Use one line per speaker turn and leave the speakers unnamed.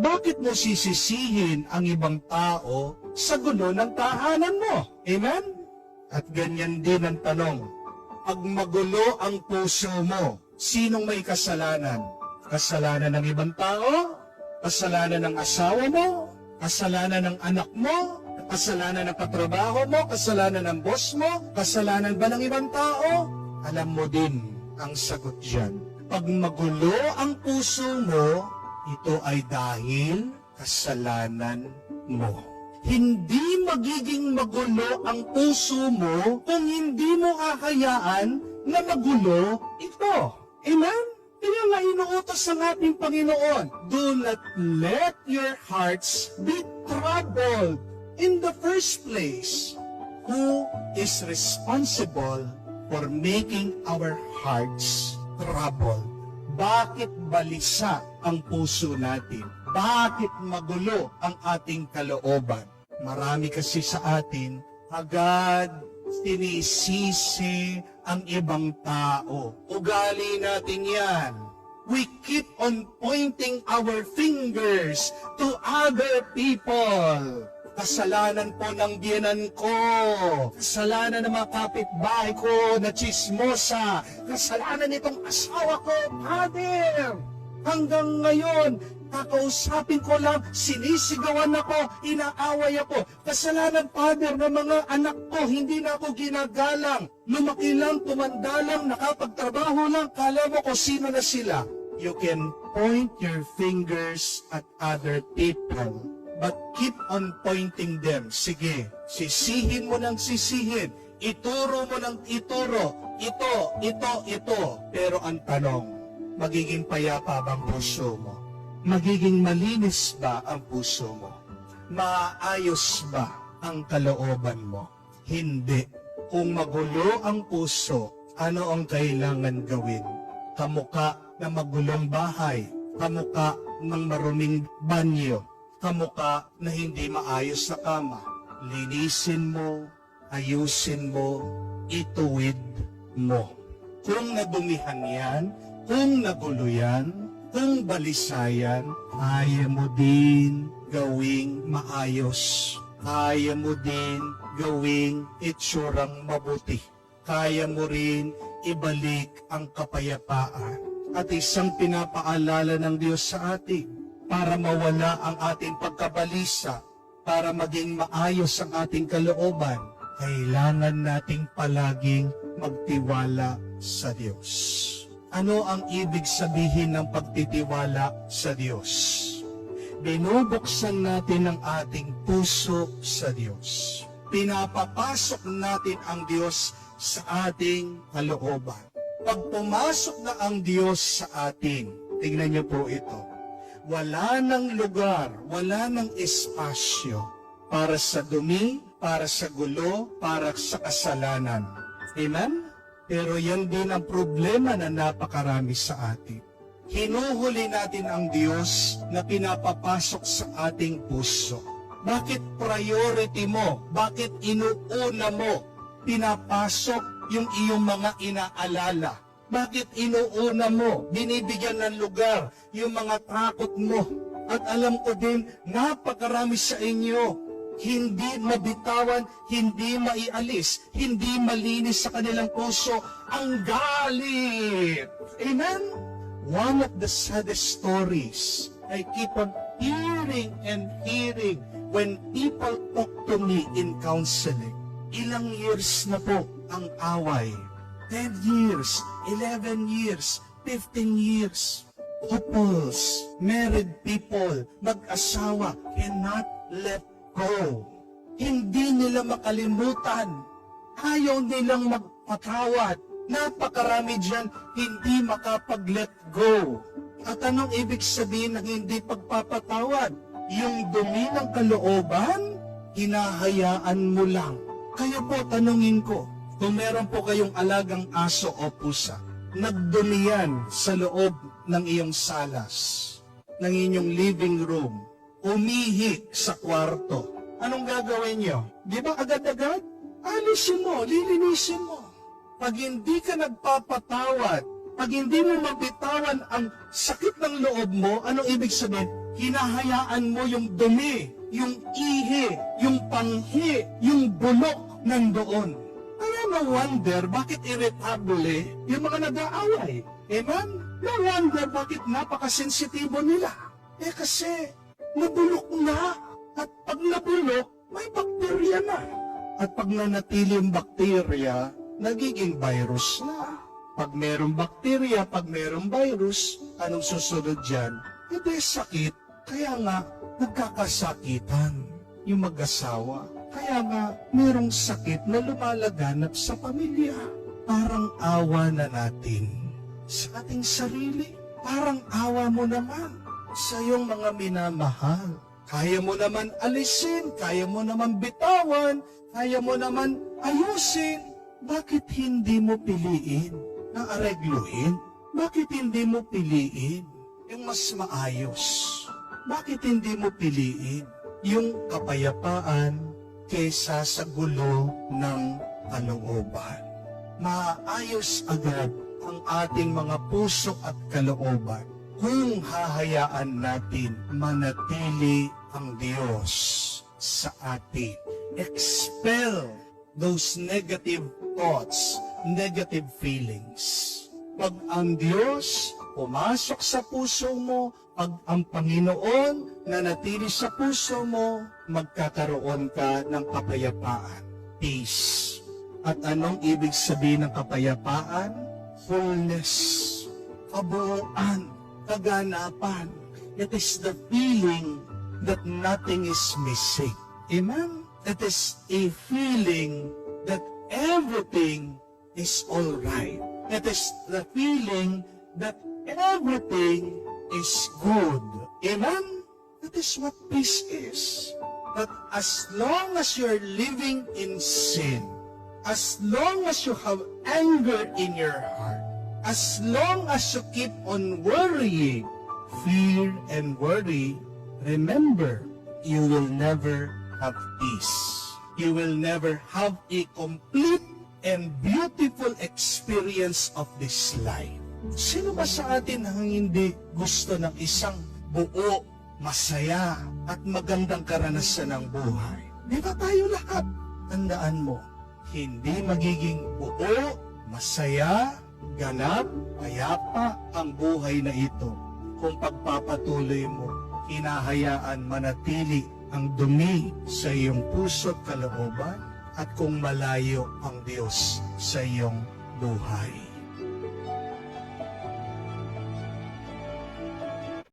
Bakit mo sisisihin ang ibang tao sa gulo ng tahanan mo? Amen? At ganyan din ang tanong. Pag magulo ang puso mo, sinong may kasalanan? Kasalanan ng ibang tao? Kasalanan ng asawa mo? Kasalanan ng anak mo? Kasalanan ng katrabaho mo? Kasalanan ng boss mo? Kasalanan ba ng ibang tao? Alam mo din ang sagot dyan. Pag magulo ang puso mo, ito ay dahil kasalanan mo. Hindi magiging magulo ang puso mo kung hindi mo kakayaan na magulo ito. Amen? Kaya nga inuutos ng ating Panginoon, do not let your hearts be troubled. In the first place, who is responsible for making our hearts troubled? Bakit balisa ang puso natin? Bakit magulo ang ating kalooban? Marami kasi sa atin, agad sinisisi ang ibang tao. Ugali natin yan. We keep on pointing our fingers to other people. Kasalanan po ng biyenan ko. Kasalanan ng mga kapitbahay ko na chismosa. Kasalanan nitong asawa ko, Father. Hanggang ngayon, kakausapin ko lang, sinisigawan ako, inaaway ako. Kasalanan, Father, ng mga anak ko, hindi na ako ginagalang. Lumaki lang, tumanda lang, nakapagtrabaho lang, kala mo kung sino na sila. You can point your fingers at other people, but keep on pointing them. Sige, sisihin mo ng sisihin. Ituro mo ng ituro. Ito. Pero ang tanong, magiging payapa ba ang puso mo? Magiging malinis ba ang puso mo? Maayos ba ang kalooban mo? Hindi. Kung magulo ang puso, ano ang kailangan gawin? Kamuka ng magulong bahay, kamuka ng maruming banyo, kamuka na hindi maayos sa kama. Linisin mo, ayusin mo, ituwid mo. Kung nadumihan yan, kung nagulo yan, kung balisayan, kaya mo din gawing maayos. Kaya mo din gawing itsurang mabuti. Kaya mo rin ibalik ang kapayapaan. At isang pinapaalala ng Diyos sa atin, para mawala ang ating pagkabalisa, para maging maayos ang ating kalooban, kailangan nating palaging magtiwala sa Diyos. Ano ang ibig sabihin ng pagtitiwala sa Diyos? Binubuksan natin ang ating puso sa Diyos. Pinapapasok natin ang Diyos sa ating kalooban. Pag pumasok na ang Diyos sa atin, tingnan niyo po ito, wala nang lugar, wala nang espasyo para sa dumi, para sa gulo, para sa kasalanan. Amen? Pero yan din ang problema na napakarami sa atin. Hinuhuli natin ang Diyos na pinapapasok sa ating puso. Bakit priority mo? Bakit inuuna mo? Pinapasok yung iyong mga inaalala. Bakit inuuna mo? Binibigyan ng lugar yung mga takot mo. At alam ko din, napakarami sa inyo, hindi mabitawan, hindi maialis, hindi malinis sa kanilang puso ang galit. Amen? One of the saddest stories I keep on hearing and hearing when people talk to me in counseling. Ilang years na po ang away. 10 years, 11 years, 15 years. Couples, married people, mag-asawa cannot let go. Hindi nila makalimutan. Ayaw nilang magpatawad. Napakarami dyan hindi makapag-let go. At anong ibig sabihin ng hindi pagpapatawad? Yung dumi ng kalooban, hinahayaan mo lang. Kayo po, tanungin ko, kung meron po kayong alagang aso o pusa, nagdumi yan sa loob ng iyong salas, ng inyong living room, umihi sa kwarto, anong gagawin nyo? Di ba agad-agad? Alisin mo, lilinisin mo. Pag hindi ka nagpapatawad, pag hindi mo mabitawan ang sakit ng loob mo, anong ibig sabihin? Hinahayaan mo yung dumi, yung ihi, yung panghi, yung bulok nandoon. Kaya no wonder bakit irritable yung mga nag-aaway. Amen? No wonder bakit napakasensitibo nila. Kasi nabulok na. At pag nabulok, may bakterya na. At pag nanatili yung bakterya, nagiging virus na. Pag merong bakterya, pag merong virus, anong susunod dyan? Hindi sakit. Kaya nga, nagkakasakitan yung mag-asawa. Kaya nga, merong sakit na lumalaganap sa pamilya. Parang awa na natin sa ating sarili. Parang awa mo naman sa iyong mga minamahal. Kaya mo naman alisin, kaya mo naman bitawan, kaya mo naman ayusin. Bakit hindi mo piliin na aregluhin? Bakit hindi mo piliin yung mas maayos? Bakit hindi mo piliin yung kapayapaan kesa sa gulo ng kalooban? Maayos agad ang ating mga puso at kalooban kung hahayaan natin manatili ang Diyos sa atin. Expel those negative thoughts, negative feelings. Pag ang Diyos pumasok sa puso mo, pag ang Panginoon nanatili sa puso mo, magkakaroon ka ng kapayapaan, peace. At anong ibig sabihin ng kapayapaan? Fullness, kabuuan, kaganapan. It is the feeling that nothing is missing. Amen? It is a feeling that everything is all right. It is the feeling that everything is good. Amen? That is what peace is. That as long as you're living in sin, as long as you have anger in your heart, as long as you keep on worrying, fear and worry, remember, you will never have peace. You will never have a complete and beautiful experience of this life. Sino ba sa atin ang hindi gusto ng isang buo, masaya, at magandang karanasan ng buhay? Di ba tayo lahat? Tandaan mo, hindi magiging buo, masaya, ganap, payapa ang buhay na ito kung pagpapatuloy mo, hinahayaan manatili ang dumi sa iyong puso't kalooban at kung malayo ang Diyos sa iyong buhay.